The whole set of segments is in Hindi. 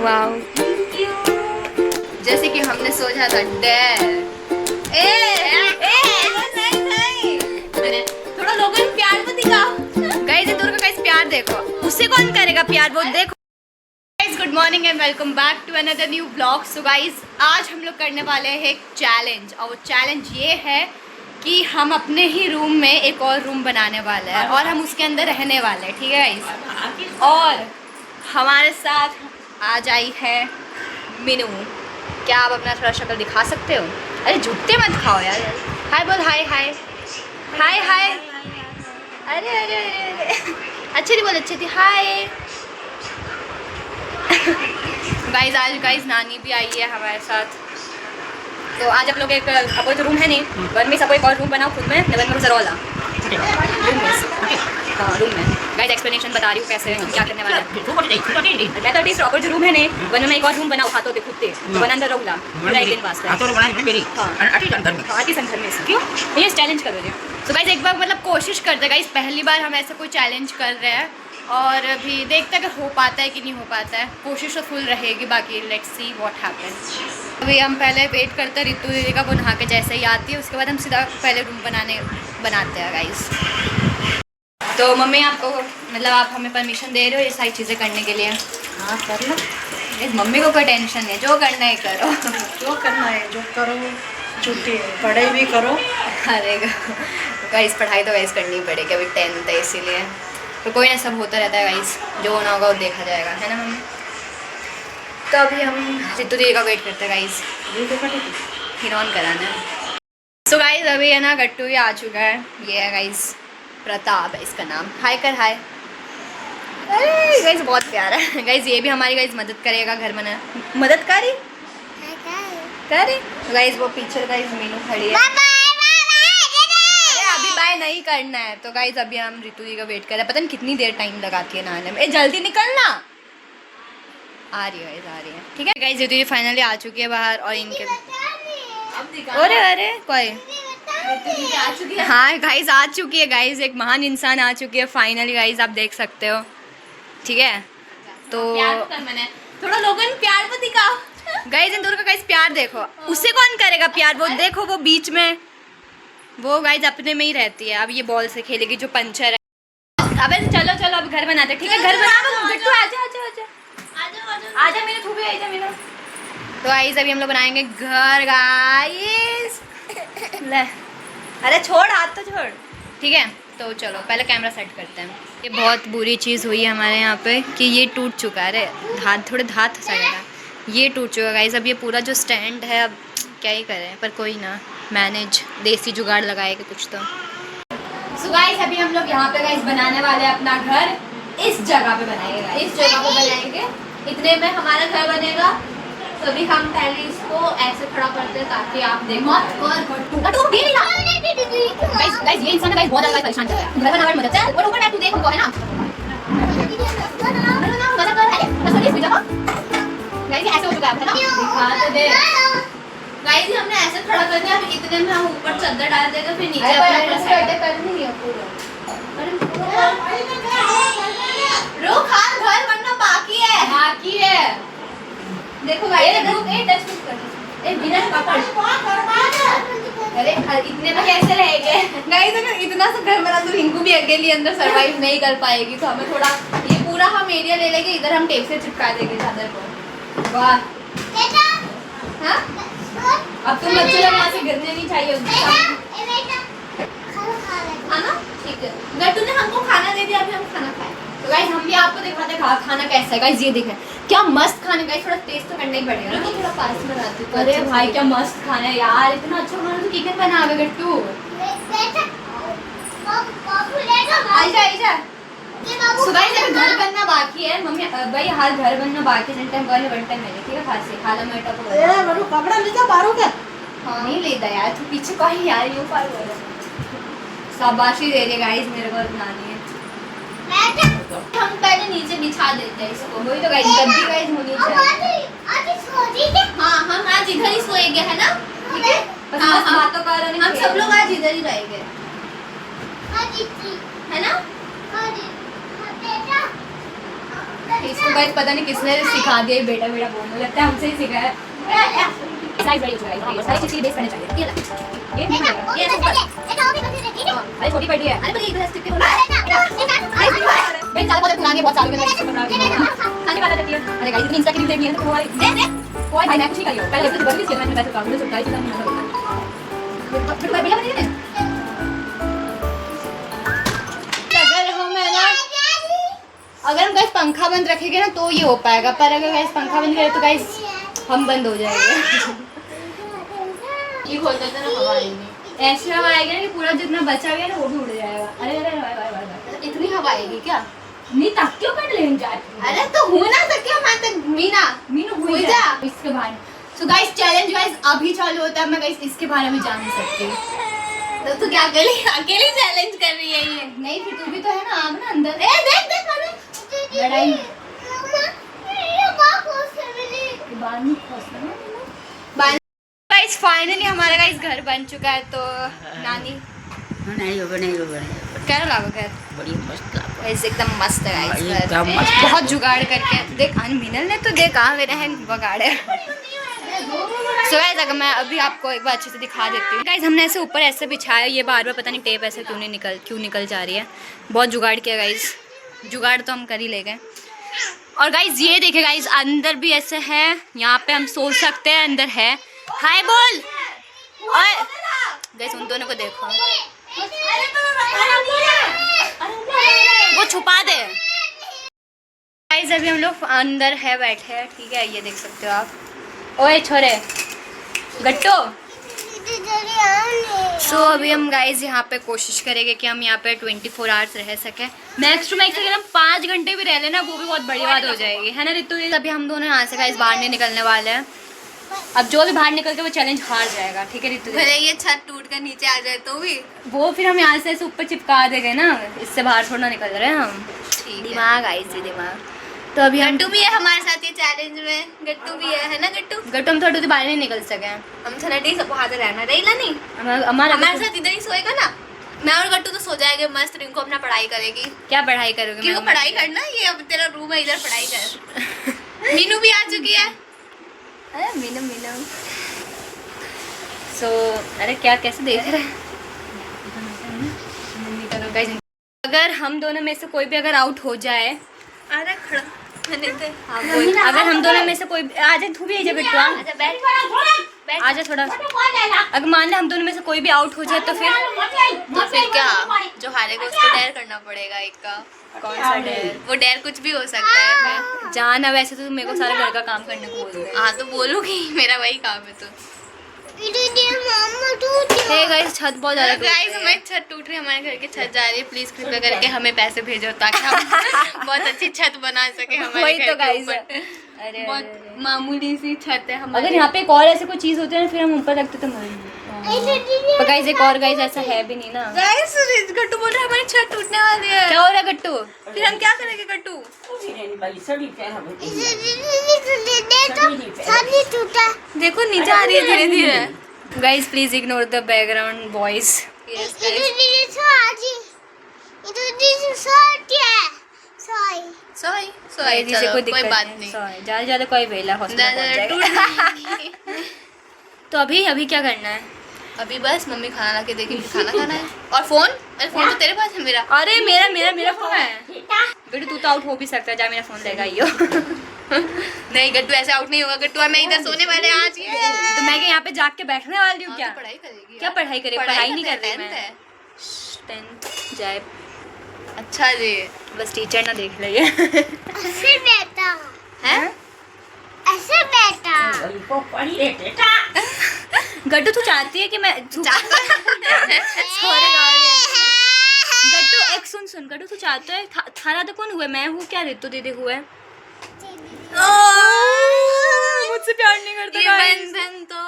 वाओ, जैसे कि हमने सोचा था। थोड़ा लोगों को प्यार तो दिखाओ। गाइस इधर का गाइस प्यार देखो, उससे कौन करेगा प्यार, वो देखो। Guys good morning and welcome back to another new blog. So guys आज हम लोग करने वाले हैं एक चैलेंज, और वो चैलेंज ये है कि हम अपने ही रूम में एक और रूम बनाने वाले हैं और हम उसके अंदर रहने वाले हैं, ठीक है गाइस। और हमारे साथ आज आई है मीनू। क्या आप अपना थोड़ा शक्ल दिखा सकते हो? अरे झुकते मत खाओ यार। हाय बोल, हाय हाय हाय हाय। अरे अरे अरे अरे अच्छी थी, बोल अच्छी थी, हाय। गाइस आज गाइस नानी भी आई है हमारे साथ। तो आज आप लोग एक आपको तो रूम है नहीं, वन में सबको एक और रूम बनाओ खुद में, वन में जरोला रूम में। हाँ रूम में गाइस एक्सप्लेनेशन बता रही हूँ कैसे क्या करने वाला है। मैं तो अभी प्रॉपर जो रूम है नहीं, वन में एक और रूम बनाओ हाथों के खुद से वन अंदर रोला पूरा एक दिन वास्ते। घर में क्यों ये चैलेंज कर रहे हैं। तो गाइस एक बार मतलब कोशिश करते गाइस, पहली बार हम ऐसा कोई चैलेंज कर रहे हैं और अभी देखते हैं अगर हो पाता है कि नहीं हो पाता है। कोशिश तो फुल रहेगी, बाकी लेट्स सी व्हाट हैपेंस। अभी हम पहले वेट करते हैं रितु दीदी का, वो नहा के जैसे ही आती है उसके बाद हम सीधा पहले रूम बनाते हैं गाइस। तो मम्मी आपको मतलब आप हमें परमिशन दे रहे हो ये सारी चीज़ें करने के लिए? हाँ कर लो। मम्मी को कोई टेंशन नहीं है, जो करना है करो। जो करना है जो करो, छुट्टी पढ़ाई भी करो। अरे गाइस पढ़ाई तो गाइस करनी पड़ेगी, अभी 10th है इसीलिए। तो कोई ना, सब होता रहता है गाइस, जो होना होगा वो देखा जाएगा, है ना मम्मी? तो अभी हम रितु दीदी का वेट करते हैं गाइस, हिरॉन कराना है। सो गाइस अभी है ना गट्टू भी आ चुका है, ये है गाइस प्रताप है इसका नाम। हाय कर हाय। अरे गाइस बहुत प्यारा है गाइस, ये भी हमारी गाइस मदद करेगा घर में। मदद करी करे गाइस, वो पीछे गाइस मीनू खड़ी है। अभी बाय नहीं करना है। तो गाइस अभी हम रितु जी का वेट कर रहे हैं, पता नहीं कितनी देर टाइम लगाती है नहाने में। जल्दी निकलना। आ रही है गाइस, आ रही है, ठीक है गाइस। रितु जी फाइनली आ चुकी है बाहर और इनके अरे अरे कोई आ चुकी है। हाँ गाइस आ चुकी है गाइस, एक महान इंसान आ चुकी है फाइनली गाइस, आप देख सकते हो, ठीक है। तो मैंने थोड़ा लोगों को प्यार तो दिखाओ गाइस इन दोनों का गाइस प्यार देखो, उससे कौन करेगा प्यार, वो देखो वो बीच में, वो गाइस अपने में ही रहती है। अब ये बॉल से खेलेगी जो पंचर है। अबे चलो चलो अब घर बनाते, ठीक है घर बना। बिट्टू आजा आजा आजा आजा मेरे खूबी आजा मेरा। तो गाइस अभी हम लोग बनाएंगे घर गाइस। ले अरे छोड़, हाथ तो छोड़, ठीक है। तो चलो पहले कैमरा सेट करते हैं। ये बहुत बुरी चीज़ हुई है हमारे यहाँ पे कि ये टूट चुका है। अरे धात थोड़े धात सड़ेगा, ये टूट चुका है गाइस। अब ये पूरा जो स्टैंड है अब क्या ही करें, पर कोई ना, मैनेज देसी जुगाड़ लगाएगा कुछ तो। सो गाइस अभी हम लोग यहाँ पे गाइस बनाने वाले हैं अपना घर, इस जगह पे बनाएगा, इस जगह पे बनाएंगे, इतने में हमारा घर बनेगा। तो अभी हम पहले इसको ऐसे खड़ा करते हैं ताकि आप देखो। गाइस गाइस ये इंसान गाइस बहुत ज़्यादा परेशान कर रहा है, घर बनाने में मदद और ऊपर तू देख हमको, है ना गाइस ऐसे हो चुका है ना, दिखा तो दे गाइस। हमने ऐसे खड़ा कर दिया, अब इतने में हम ऊपर चादर डाल देगा, फिर नीचे अपना सेट करनी है पूरा। रुक हाथ, घर बनना बाकी है देखो गाइस, रुक ए टच मत कर, ए बिना पकड़। अरे इतने में कैसे रहेंगे गाइस, अगर इतना सा घर बना तो रिंकू भी अकेली अंदर सरवाइव नहीं कर पाएगी। तो हमें थोड़ा ये पूरा हम एरिया ले लेंगे, इधर हम टेप से चिपका देंगे चादर को। वाह हाँ अब तुम बच्चे लोग यहाँ से गिरने नहीं चाहिए खाना, ठीक है। गट्टू ने हमको खाना दे दिया, अभी हम खाना खाएं। तो गाइस हम भी आपको दिखाते हैं खाना कैसा है गाइस, ये देखें क्या मस्त खाना है गाइस। थोड़ा टेस्ट तो करना ही पड़ेगा ना, तो थोड़ा पास में आती है। अरे भाई क्या मस्त खाना है यार, इतना अच्छा खाना तो चिकन बनावे गट्टू। आजा आजा। सो गाइस अभी घर बनना बाकी है मम्मी, भाई हाल घर बनना बाकी है। टाइम वाले वन टाइम मैंने, ठीक है खास से खाला मेटा को ए मनु कपड़ा ले जा बाहर क्या। हां नहीं लेदा यार, तू पीछे कहीं यार, यूं पार हो रहा। शाबाशी दे दे गाइस, मेरे को बनानी है। हम पहले नीचे बिछा देते हैं इसको, वही तो गाइस गद्दी गाइस होनी चाहिए। हाँ हम आज इधर ही सोएंगे, है ना, ठीक है। हाँ बातों कर रहे हैं, हम सब लोग आज इधर ही रहेंगे, है ना। इसको गाइस पता नहीं किसने सिखा दिया, बेटा बेटा बोलने लगता है, हमसे ही सीखा है। साइज बड़ी हो चुकी है, साइज किसी बेस करना चाहिए। ये अरे छोटी पड़ी है, अरे तो एक स्टिक के बोला बेन साल बहुत पुरानी है, बहुत सालों के अंदर बना के खाने वाला देती है। अरे गाइस इतनी इंस्टा क्रीम देखनी है तो कोई दे कोई भाई मैं कुछ नहीं करियो, पहले तो बड़ी चीज मैंने पैसे काट लो, सब गाइस इतना फिर कोई बिना बनी है। अगर हम गाइस पंखा बंद रखेंगे ना तो ये हो पाएगा, पर अगर गाइस पंखा बंद करें तो गाइस हम बंद हो जाएंगे। ये खोल देते ना, हवा आएगी। ऐसी हवा आएगी ना कि पूरा जितना बचा गया ना वो भी उड़ जाएगा। अरे अरे अरे इतनी हवा आएगी क्या? नहीं तक क्यों कर लेन जाती है? अरे तो हो ना सके मैं तो मीनू हुई जा इसके बारे। सो गाइस चैलेंज गाइस अभी चालू होता है, मैं गाइस इसके बारे में जान नहीं सकती। तो तू क्या अकेली चैलेंज कर रही है ये? नहीं फिर तू भी तो है ना, आग ना अंदर। ए देख देख मैंने लड़ाई बाल गाइस फाइनली हमारा गाइस घर बन चुका है। तो नानी बनाई क्या लगा खैर बड़ी मस्त लगा। गाइस एकदम मस्त है गाइस घर। एकदम मस्त। बहुत जुगाड़ करके देख मिनल ने तो देखा मेरा है बगाड़े। सो गाइस अगर मैं अभी आपको एक बार अच्छे से दिखा देती हूँ। गाइस हमने ऐसे ऊपर ऐसे बिछाया, ये बार बार पता नहीं टेप ऐसे क्यों निकल जा रही है। बहुत जुगाड़ किया गाइस, जुगाड़ तो हम कर ही ले गए। और गाइस ये देखिए गाइस अंदर भी ऐसे है, यहाँ पे हम सो सकते हैं, अंदर है। हाय बोल और गाइस उन दोनों को देखो, वो छुपा दे। गाइस अभी हम लोग अंदर है बैठे हैं, ठीक है ये देख सकते हो आप। ओए छोरे गट्टो। सो अभी हम गाइस यहाँ पे कोशिश करेंगे कि हम यहाँ पे 24 आवर्स रह सकें। मैक्स टू मैक्स अगर हम 5 घंटे भी रह लेना वो भी बहुत बड़ी बात हो जाएगी, है ना रितु? अभी हम दोनों यहाँ से गाइस बाहर नहीं निकलने वाले हैं। अब जो भी बाहर निकल के वो चैलेंज हार जाएगा, ठीक है रितु? भले ये छत टूट कर नीचे आ जाए तो भी वो फिर हम यहाँ से ऐसे ऊपर चिपका देंगे ना, इससे बाहर थोड़ा निकल रहे हैं हम। ठीक है। दिमाग आई से दिमाग। तो अभी हम गट्टू भी है हमारे साथ ये चैलेंज में, गट्टू भी है ना गट्टू? गट्टू हम थोड़ी बाहर नहीं निकल सके। हम थनटी सब हाथ रहना रहेगा नहीं, हमारा हमारे साथ इधर ही सोएगा ना। मैं और गट्टू तो सो जाएंगे मस्त, रिंकू अपना पढ़ाई करेगी। क्या पढ़ाई करोगे? क्यों पढ़ाई करना, ये अब तेरा रूम है, इधर पढ़ाई कर। मीनू भी आ चुकी है। अरे मीनू सो अरे क्या कैसे देख रहे हैं? अगर हम दोनों में से कोई भी अगर आउट हो जाए, अरे खड़ा मैंने तो हाँ कोई अगर हम दोनों में से कोई आजा तू भी आजा बेटुआ अच्छा बैठ आजा थोड़ा। अगर मान ले हम दोनों में से कोई भी आउट हो जाए तो फिर क्या, जो हारेगा उसको डेयर करना पड़ेगा एक का। कौन सा डेयर? वो डेयर कुछ भी हो सकता है फिर। जाना वैसे तो मेरे को सारा घर का काम करने को बोल रहे हैं। हाँ तो बोलूँगी, मेरा वही काम है। तो हे गाइस छत बहुत ज़्यादा गाइस हमारी छत टूट रही है, हमारे घर की छत जा रही है। प्लीज कृपया करके हमें पैसे भेजो ताकि हम बहुत अच्छी छत बना सके हमारे वही घर तो के गाइस ऊपर। अरे बहुत मामूली सी छत है हमारी। अगर यहाँ पे एक और ऐसे कोई चीज़ होती है ना फिर हम ऊपर रखते तो पर गाइस एक और गाइस ऐसा है भी नहीं ना। गाइस गट्टू बोल रहा है हमारी छत टूटने वाली है। क्या हो रहा है गट्टू? फिर हम क्या करेंगे गट्टू? देखो नीचे आ रही है धीरे धीरे। Guys please ignore the background voice. Sorry कोई बात नहीं। ज्यादा ज्यादा कोई वेला हॉस्पिटल टूट जाएगी। तो अभी क्या करना है? अभी बस मम्मी खाना ला के देगी, खाना खाना है। और फोन, अरे फोन तो तेरे पास है मेरा। अरे मेरा फोन है बेटू, तू तो आउट हो भी सकता है, जा मेरा फोन लेगा यो। नहीं गट्टू ऐसे आउट नहीं होगा गट्टू, मैं इधर सोने वाले आज ये। तो मैं यहाँ पे जाग के बैठने वाली हूँ क्या? पढ़ाई करेगी? क्या पढ़ाई करेगी? पढ़ाई नहीं कर रही मैं। 10th जाए अच्छा जी, बस टीचर ना देख ले ये। हैं? गट्टू तू चाहती है कि मैं गट्टू एक सुन गट्टू तू चाहता है थारा तो कौन हुआ? मैं हूँ क्या रितु दीदी हुआ? मुझसे प्यार नहीं करता ये बंधन तो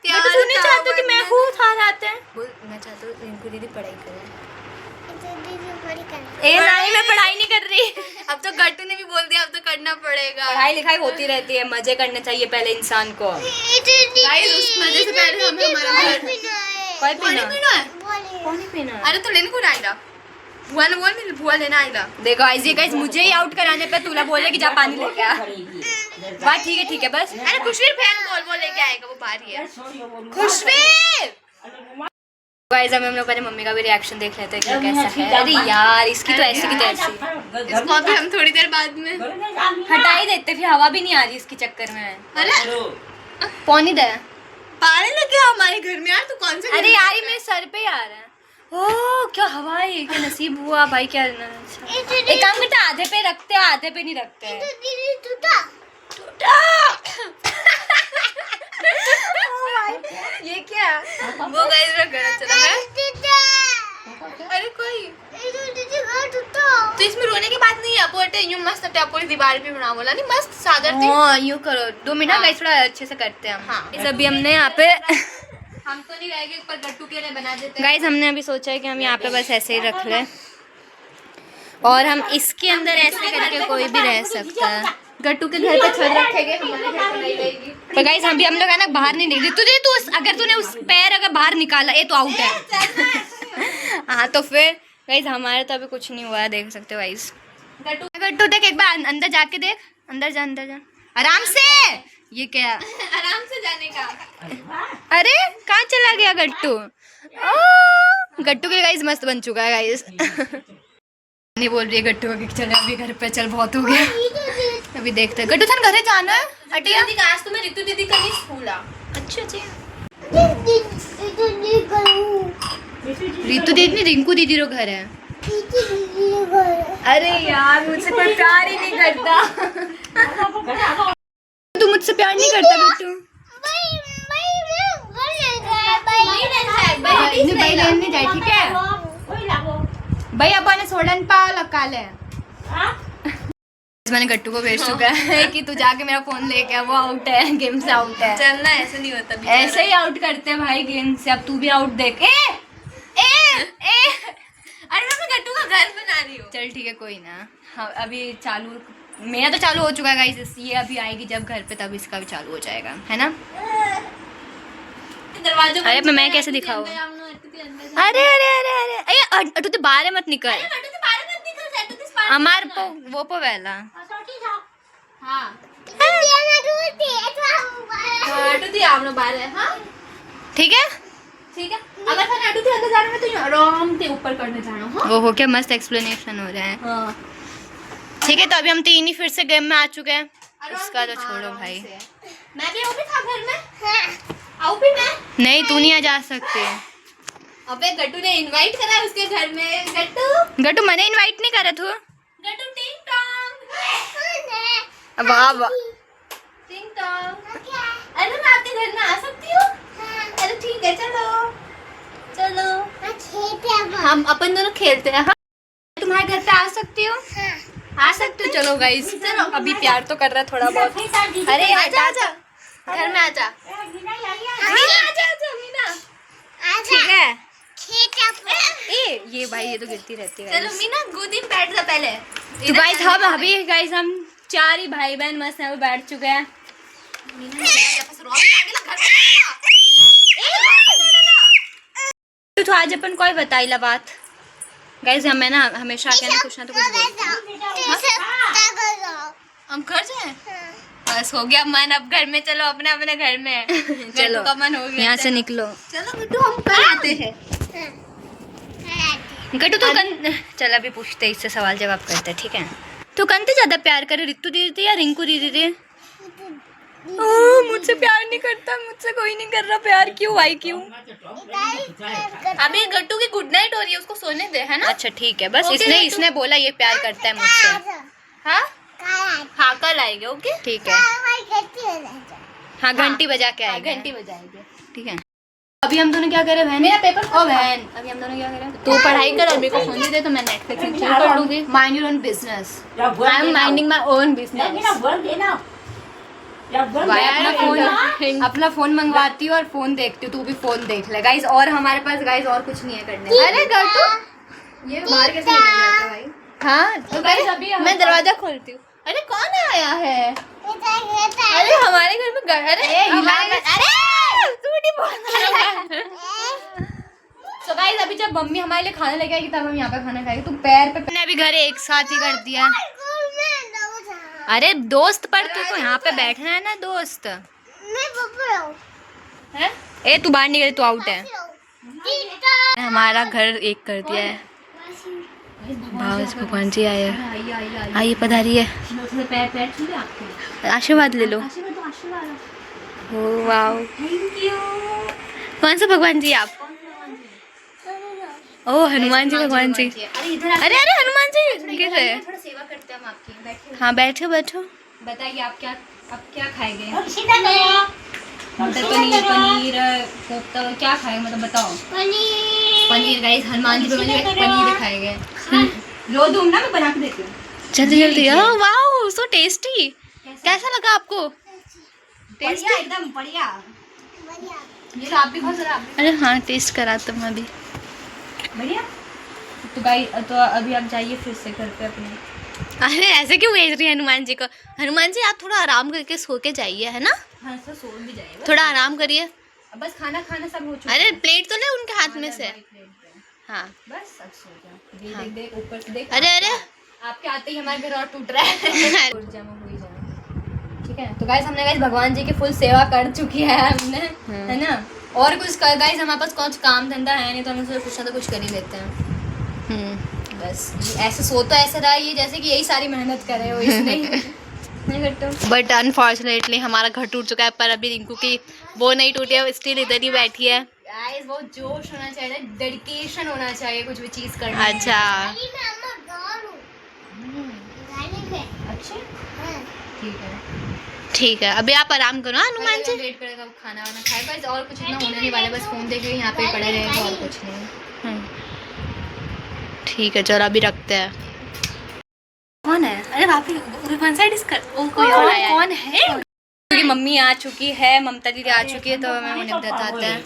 गट्टू तू नहीं चाहता कि मैं हूँ थारा आते हैं? मैं चाहता हूँ रिंकू दीदी पढ़ाई करे। नहीं मैं पढ़ाई नहीं कर रही। अब तो गट्टू ने भी बोल दिया, अब तो करना पड़ेगा। पढ़ाई लिखाई होती रहती है, मजे करने चाहिए पहले इंसान को। गाइस उस मजे से पहले हमें हमारा घर कोई पानी पीना पीना है। पानी पीना अरे तो लेने को डाला बुआ ने बोल नहीं, बुआ लेना आएगा। देखो गाइस, ये गाइस मुझे ही आउट कराने पे तुला बोल रहे कि जा पानी लेके आ। बात ठीक है बस। अरे खुशवीर फैन बोल, वो लेके आएगा, वो बाहर ही है। खुशवीर गाइस, हम लोग पहले मम्मी का भी रिएक्शन देख लेते हैं कि कैसा है। अरे यार, इसकी तो ऐसी की तैसी। इसको अभी हम थोड़ी देर बाद में हटा ही देते, फिर हवा भी नहीं आ रही इसके चक्कर में। अरे पौनी दे पानी लग गया हमारे घर में यार, तू कौन से? अरे यार, ये मेरे सर पे ही आ रहा है। ओह क्या हवा है, क्या नसीब हुआ भाई, क्या एक काम करते, आधे पे रखते हैं, आधे पे नहीं रखते हैं। ये क्या? वो गाइस मेरा गला चला है। अरे कोई तो इसमें रोने की बात नहीं है। अपोटे यूं मस्त टपोरी दीवार पे बना बोला नहीं, मस्त सादर थी। हाँ, यूं करो 2 मिनट गाइस, थोड़ा अच्छे से करते हैं हम। हाँ। इस अभी हमने यहाँ पे हम तो नहीं रहेंगे, पर गट्टू के लिए बना देते हैं। गाइस, हमने अभी सोचा है कि हम यहाँ पे बस ऐसे ही रख लें और हम इसके अंदर ऐसे करके कोई भी रह सकता है। गट्टू के घर पे छत रखेंगे, हमारे घर पे नहीं रहेगी। पर गाइस, हम हम लोग है ना बाहर नहीं निकले। अगर तूने उस पैर अगर बाहर निकाला, ये तो आउट है। हाँ, तो फिर गाइस हमारे तो अभी कुछ नहीं हुआ है, देख सकते हो गाइस। गट्टू देख, एक बार अंदर जाके देख, अंदर जा आराम से। ये क्या? आराम से जाने का। अरे कहाँ चला गया गट्टू? गट्टू के गाइस मस्त बन चुका है गाइस। नहीं बोल रही है गट्टू का कि चल अभी घर पे, चल बहुत हो गया, अभी देखते हैं। गट्टू थान घरे जाना है। अटिया दीदी का आज तो मैं रितु दीदी का नहीं स्कूल आ। अच्छा जी, रितु दीदी नहीं, रिंकू दीदी रो घर है। अरे यार, मुझसे कोई प्यार ही नहीं करता। तू मुझसे प्यार नहीं करता गट्टू? भाई लेने जाए, ठीक है भाई, अपन सोडन पाव लगा ले। मैंने गट्टू को भेज चुका है कि तू जाके मेरा फोन लेके आ, वो आउट है, गेम से आउट है। चलना ऐसे नहीं होता, ऐसे ही आउट करते हैं भाई गेम से। अब तू भी आउट देख। अरे मैं गट्टू का घर बना रही हूँ। चल ठीक है, कोई ना। हाँ, अभी चालू, मेरा तो चालू हो चुका है गाइस। ये अभी आएगी जब घर पे, तब इसका भी चालू हो जाएगा, है ना? दरवाजा अरे मैं कैसे दिखाऊं? अरे अरे अरे अरे अरे, तू तो बाहर मत निकल। हमार वो वेला। हाँ ठीक है। अगर था नाटू के अंदर जाना है तो आराम से ऊपर करने जाना। हाँ वो हो क्या मस्त एक्सप्लेनेशन हो रहा है। ठीक है, तो अभी हम 3 ही फिर से गेम में आ चुके हैं। उसका तो छोड़ो भाई। मैं भी भी था घर में। आऊं भी मैं? नहीं, तू नहीं आ जा सकती। अबे गट्टू ने इनवाइट करा है उसके घर में। गट्टू मैंने इनवाइट नहीं करा। तू गट्टू टिंग टोंग। वाह वाह। टिंग टोंग। अरे मैं आपके घर में आ सकती हूँ? अरे ठीक है, चलो हम अपन दोनों खेलते हैं। तुम्हारे घर पे आ सकती हो? आ सकती हो। चलो गाइस, चलो। अभी प्यार तो कर रहा है थोड़ा बहुत। अरे आजा घर में आजा। मीना ठीक है। ये भाई, ये तो गिरती रहती है। चलो मीना गोदी में बैठ जा पहले। तो गाइस हम 4 ही भाई बहन मस्त यहाँ पे बैठ चुके हैं। तो आज अपन कोई बताइला बात गाइस, हमें ना हमेशा आके ना कुछ ना तो कुछ बोलते हैं। हम घर जाए? बस हो गया मन, अब घर में चलो, अपने अपने घर में। चलो का मन हो गया, यहाँ से निकलो। चलो गट्टू हम कल आते हैं। गट्टू तो चल अभी पूछते हैं, इससे सवाल जवाब करते हैं, ठीक है? तो कंते ज्यादा प्यार करे, रितु दीदी या रिंकू दीदी? मुझसे प्यार नहीं करता, मुझसे कोई नहीं कर रहा प्यार। क्यों भाई, क्यों? अभी गट्टू की गुड नाइट हो रही है, उसको सोने दे, है ना? अच्छा ठीक है, बस इसने बोला ये प्यार करता है मुझसे। हाँ कल आएंगे। ओके ठीक है। हाँ, घंटी बजा के आएगा। घंटी बजाएंगे। ठीक है। अभी हम दोनों क्या करें बहन? मेरा पेपर ओ बहन, अभी हम दोनों क्या करें? तू पढ़ाई कर और मेरे को फोन दे दे तो मैं नेटफ्लिक्स इंस्टॉल कर लूंगी। Mind your own business. I am minding my own business. अपना फोन मंगवाती हूँ और फोन देखती हूँ, तू भी फोन देख ले गाइस। और हमारे पास गाइस और कुछ नहीं है करने। अरे गट्टू ये बाहर कैसे निकल जाता है भाई? हाँ तो गाइस अभी मैं दरवाजा खोलती हूँ। अरे कौन आया है? अरे हमारे घर में अरे तू नहीं बोल। तो गाइस अभी जब मम्मी हमारे लिए खाना लेके आएगी तब हम यहाँ पे खाना खाएंगे। तू पैर पे मैंने अभी घर एक साथ ही कर दिया। अरे दोस्त पर तो यहाँ पे बैठना है ना दोस्त। है? ए तू बाहर निकल, तू आउट है। हमारा घर एक कर दिया है। भावस भगवान जी आए, आइए पधारी है, आशीर्वाद ले लो। ओ वाओ, कौन सा भगवान जी आप? ओ हनुमान जी, भगवान जी। अरे अरे हनुमान जी गिर रहे। थोड़ा सेवा करते हैं हम आपकी। हाँ बैठो बैठो। बताइए आप क्या खाएंगे? मटर पनीर, कोफ्ता, क्या खाएंगे मतलब बताओ। पनीर गाइस, हनुमान जी पनीर खाएंगे। लो दूँ ना, मैं बना के देती हूँ जल्दी जल्दी। Wow so tasty. कैसा लगा आपको? टेस्टी एकदम बढ़िया। ये आप भी खा जरा। अरे हाँ टेस्ट करा तो मैं भी बढ़िया। तो गाइस तो अभी आप जाइए फिर से घर पे अपने। अरे ऐसे क्यों भेज रही है हनुमान जी को? हनुमान जी आप थोड़ा आराम करके सो के जाइए, है ना? हाँ सर सो भी जाइए, थोड़ा आराम करिए। बस खाना सब हो चुका है। अरे प्लेट तो ले उनके हाथ में से। हाँ बस अब सो जाओ। हाँ। देख ऊपर से देख। अरे अरे आपके आते ही हमारे घर और टूट रहा है। ठीक है तो गाइस हमने गाइस भगवान जी की फुल सेवा कर चुकी है हमने, है ना? और कुछ कर गाइस हमारे पास कुछ काम धंधा है नहीं तो हम कुछ ना कुछ कर ही लेते हैं। बस ऐसे सोता ऐसे रहा ये जैसे कि यही सारी मेहनत कर रहे हो इसलिए। बट अनफॉर्चुनेटली हमारा घर टूट चुका है, पर अभी रिंकू की वो नहीं टूटी है, स्टिल इधर ही बैठी है। गाइस बहुत जोश होना चाहिए, डेडिकेशन होना चाहिए कुछ भी चीज करने। अच्छा ठीक है अभी आप आराम करो हनुमान जी। वेट करेगा खाना वाना खाएगा और कुछ इतना होने नहीं वाला, बस फोन देखे यहाँ पे पड़े रहेगा और कुछ नहीं। ठीक है चलो अभी रखते हैं। कौन है? अरे वापी वन साइड कोई और आया है। कौन है? क्योंकि मम्मी आ चुकी है, ममता दीदी आ चुकी है तो हमें उन्हें बताते हैं।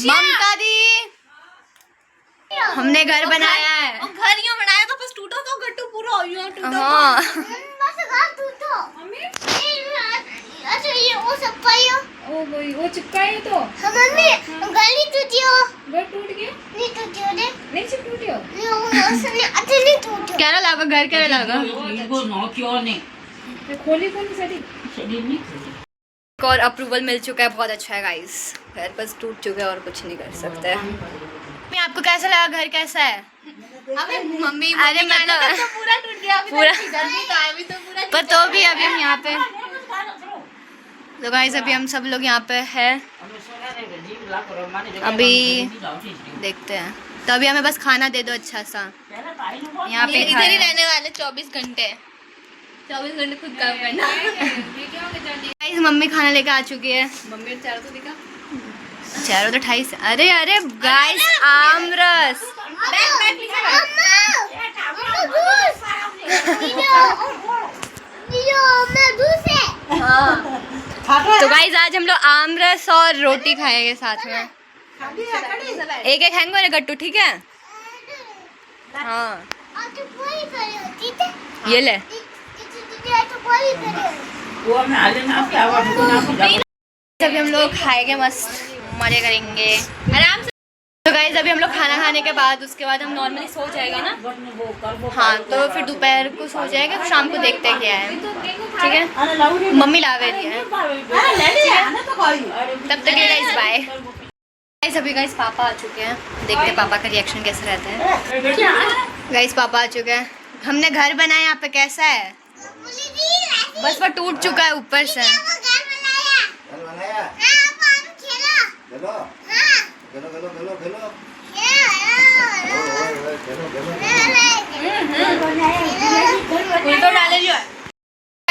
ममता दी हमने घर बनाया है। घर यूँ बनाया तो बस टूटा तो गट्टू पूरा यूँ टूटा। हाँ बस घर टूटा मम्मी। अच्छा ये वो सब पाया वो चिपकाया तो मम्मी गली टूटियो। घर टूट गया? नहीं टूटियो रे, नहीं टूटियो नहीं टूटियो। क्या लगा घर क्या लगा? वो नो क्यों नहीं खोली सड़ी और अप्रूवल मिल चुका है, बहुत अच्छा है गाइस। घर बस टूट चुका है और कुछ नहीं कर सकते। आपको कैसा लगा? घर कैसा है? मम्मी अरे मतलब तो पूरा टूट गया पूरा पर तो भी अभी हम यहाँ पे तो गाइस अभी हम सब लोग यहाँ पे है। अभी देखते हैं तो अभी हमें बस खाना दे दो अच्छा सा। यहाँ पे इधर ही रहने वाले 24 घंटे खुद काम करना। गाइस मम्मी खाना लेकर आ चुकी है। मम्मी चेहरा तो दिखा, चेहरा तो 28। अरे अरे गाइस आमरस तो गाइस आज हम लोग आमरस और रोटी खाएंगे साथ में। एक हैंगो रे गट्टू ठीक है? हाँ ये ले अभी हम लोग खाएंगे, मस्त मजे करेंगे आराम से। तो गाइस अभी हम लोग खाना खाने के बाद उसके बाद हम नॉर्मली सो जाएगा ना। हाँ तो फिर दोपहर को सो जाएगा, शाम को देखते हैं क्या है। ठीक है मम्मी लावे रही है तब तक गाइस बाय। गाइस अभी गाइस पापा आ चुके हैं, देखते हैं पापा का रिएक्शन कैसे रहता है। गाइस पापा आ चुके हैं। हमने घर बनाया यहाँ पे, कैसा है? बस वो टूट चुका है ऊपर से।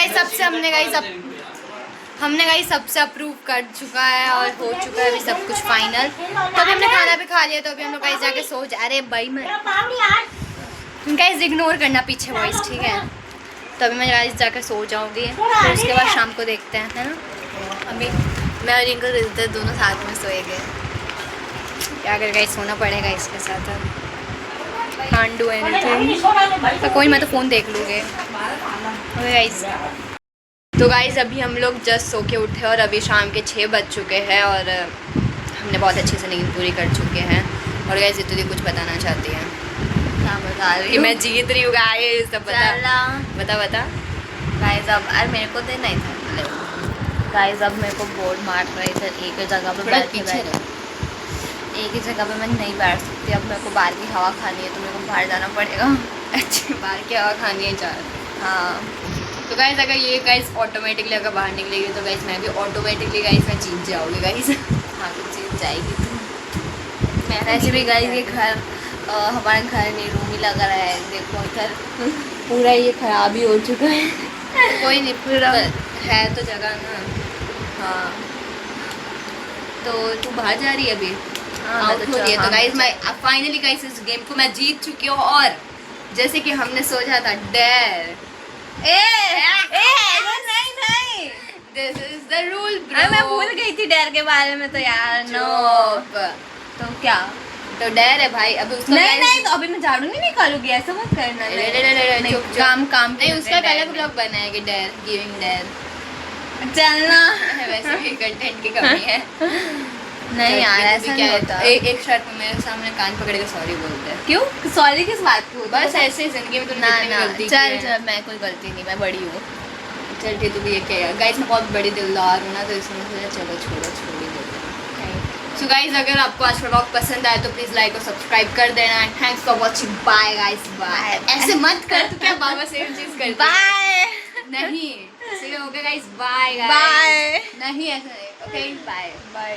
सबसे हमने गाइस सबसे अप्रूव कर चुका है और हो चुका है अभी सब कुछ फाइनल। तो अभी हमने खाना भी खा लिया तो अभी हम लोग गाइस जाके सो जा। अरे भाई मैं गाइस इग्नोर करना पीछे वॉइस, ठीक है? तो अभी मैं गाइस जाकर सो जाऊंगी, फिर उसके बाद शाम को देखते हैं, है ना? अभी मैं और रिंकू रिश्ते दोनों साथ में सोएंगे। क्या कर गाइस सोना पड़ेगा इसके साथ। अब कांट डू एनीथिंग तो कोई, मैं तो फ़ोन देख लूँगी। ओके गाइस तो गाइस अभी हम लोग जस्ट सो के उठे और अभी शाम के 6 बज चुके हैं और हमने बहुत अच्छे से नींद पूरी कर चुके हैं। और गाइस इतनी कुछ बताना चाहती है क्या बता रही कि हूँ? मैं जीत रही हूँ गाइस। सब बता बता। गाइस अब अरे मेरे को देना ही था। गाइस अब मेरे को बोर्ड मार रहे थे, एक ही जगह पे थोड़ा बैठे पीछे बैठे एक ही जगह पे मैं नहीं बैठ सकती। अब मेरे को बाहर की हवा खानी है तो मेरे को बाहर जाना पड़ेगा। अच्छी बाहर की हवा खानी है चार। हाँ तो गाइस अगर ये गाइस ऑटोमेटिकली अगर बाहर निकलेगी तो गाइस मैं भी ऑटोमेटिकली गाइस मैं जीत जाऊँगी गाइस। हाँ तो जीत जाएगी तू। वैसे भी गाइस ये घर हमारा घर नहीं रूम ही लग रहा है। देखो इधर पूरा ये खराब ही हो चुका है। कोई नहीं पूरा है तो जगह ना। हाँ तो तू बाहर जा रही है अभी? हाँ, मैं आउट तो हो रही है। हाँ, तो गाइस मैं मैं फाइनली गाइस इस गेम को मैं जीत चुकी हूँ। और जैसे कि हमने सोचा था डेयर नहीं दिस इज द रूल अरे मैं भूल गई थी डर के बारे में तो यार। नो तो क्या तो डेयर है भाई। अभी उसका नहीं नहीं तो अभी मैं झाड़ू नहीं निकालूंगी, ऐसा मत करना। नहीं, चुप काम काम नहीं पे उसका रहते पहले हैं ब्लॉग बनाया कि डेयर गिविंग डेयर। चलना। वैसे भी कंटेंट की कमी है। नहीं यार तो ऐसा क्या नहीं है, होता। एक शर्ट में मेरे सामने कान पकड़ के सॉरी बोलते हैं। क्यों सॉरी किस बात की होती है? बस ऐसे ही जिंदगी में तुमने ना जितनी भी ना गलती की चल है। चल मैं कोई गलती नहीं, मैं बड़ी हूँ। चल ठीक तू भी ये क्या गाइस मैं बहुत बड़ी दिलदार हूँ ना तो इसमें सोचा चलो छोड़ ही देते हैं। सो गाइस अगर आपको आज का व्लॉग पसंद आए तो प्लीज लाइक और सब्सक्राइब कर देना। And thanks for watching. Bye guys bye. ऐसे मत कर तू क्या बाबा सेम चीज करती है? बाय नहीं ठीक है ओके गाइस बाय बाय। नहीं ऐसा नहीं ओके बाय बाय।